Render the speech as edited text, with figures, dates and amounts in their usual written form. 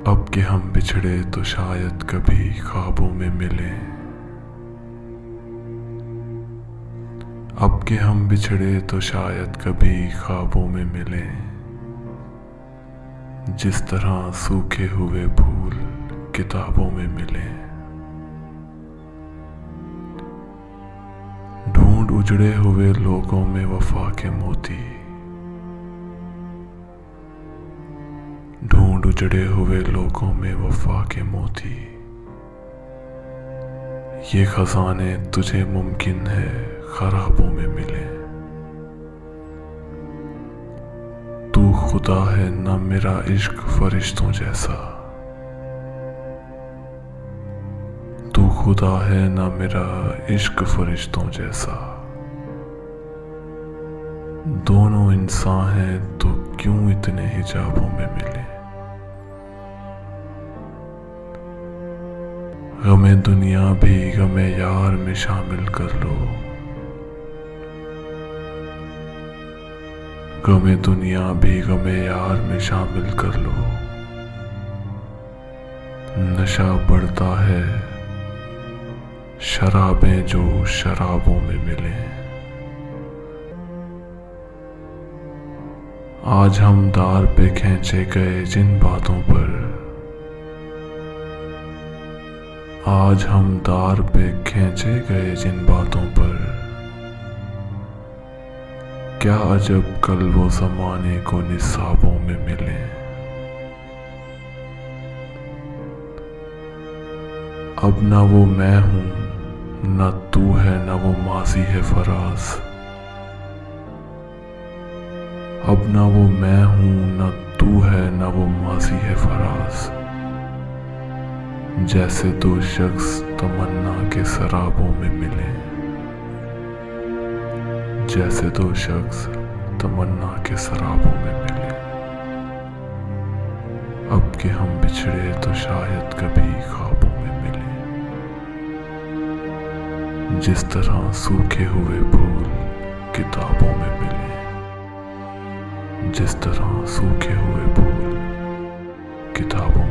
अब के हम बिछड़े तो शायद कभी ख्वाबों में मिले। अब के हम बिछड़े तो शायद कभी ख्वाबों में मिले। जिस तरह सूखे हुए फूल किताबों में मिले। ढूंढ उजड़े हुए लोगों में वफा के मोती। ढूंढ उजड़े हुए लोगों में वफा के मोती। ये खजाने तुझे मुमकिन है खराबों में मिले। तू खुदा है ना मेरा इश्क फरिश्तों जैसा। तू खुदा है ना मेरा इश्क फरिश्तों जैसा। दोनों इंसान हैं तो क्यों इतने हिजाबों में मिले। गमे दुनिया भी गमे यार में शामिल कर लो। गमे दुनिया भी गमे यार में शामिल कर लो। नशा बढ़ता है शराबें जो शराबों में मिले। आज हम दार पे खींचे गए जिन बातों पर। आज हम दार पे खींचे गए जिन बातों पर। क्या अजब कल वो ज़माने को निसाबों में मिले। अब ना वो मैं हूं ना तू है ना वो माजी है फराज। अब ना वो मैं हूं ना तू है ना वो माजी है फराज। जैसे दो शख्स तमन्ना के सराबों में मिले। जैसे दो शख्स तमन्ना के सराबों में मिले। अब के हम बिछड़े तो शायद कभी ख्वाबों में मिले। जिस तरह सूखे हुए फूल किताबों में मिले। जिस तरह सूखे हुए फूल किताबों